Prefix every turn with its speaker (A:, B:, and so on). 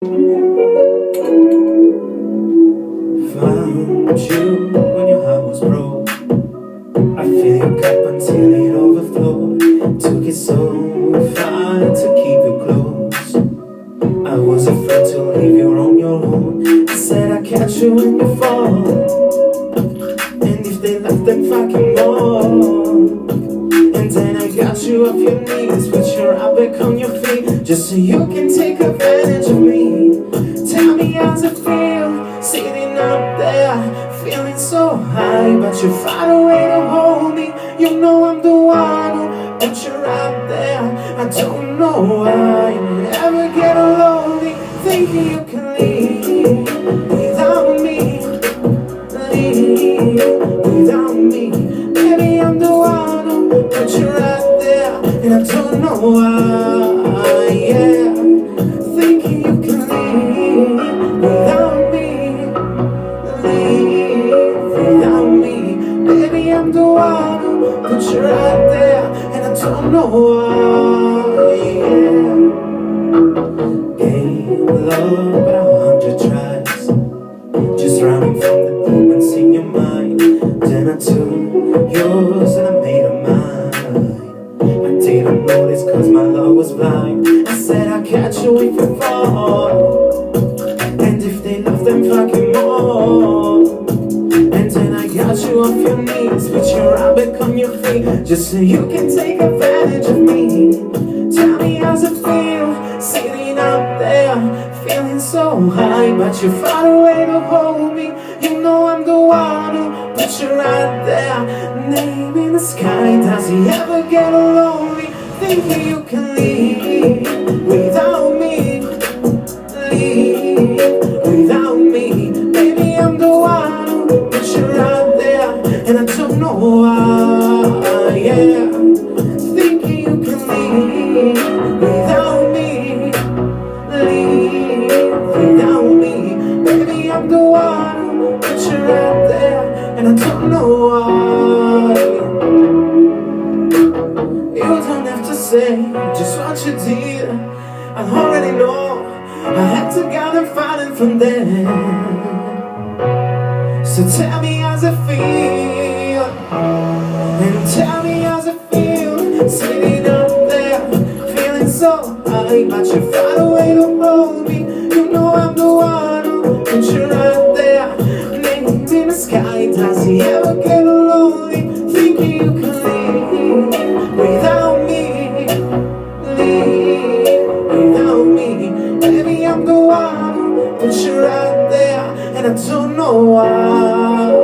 A: Found you when your heart was broke. I fill your cup until it overflowed. Took it so far to keep you close. I was afraid to leave you on your own. I said I'd catch you when you fall, and if they left then fucking more. And then I got you off your knees, put your right back on your feet, just so you can take advantage of me. Tell me how's it feel, sitting up there, feeling so high, but you're far away to hold me. You know I'm the one who put you right there. I don't know why you ever get lonely, thinking you can leave without me, leave without me. Baby, I'm the one who put you right there, and I don't know why, yeah. Thinking you can leave without me, leave without me. Baby, I'm the one who put you right there, and I don't know why, yeah. Gave love but 100 tries, just running from the demons in your mind. Then I took yours and I made a mine. I didn't notice cause my love was blind. I said I'd catch you if you fall, and if they love them fucking more. And then I got you off your knees, put your right back on your feet, just so you can take advantage of me. Tell me how's it feel, sitting up there, feeling so high, but you're far away to hold me. You know I'm the one who put you right there. Name in the sky, does he ever get lonely, thinking you can leave without me, leave without me. Baby, I'm the one who put you right there, and I don't know why, yeah. Thinking you can leave without me, leave without me. Baby, I'm the one who put you right there, and I don't know why. You don't have to say just what you did, I already know. I had to go and find it from there. So tell me how's it feel, and tell me how's it feel, sitting up there, feeling so high, but you're far away to hold me. You know I'm the one who put you right there. Name in the sky, does he ever get lonely, thinking you can leave without me, leave without me. Baby, I'm the one who put you right there, and I don't know why.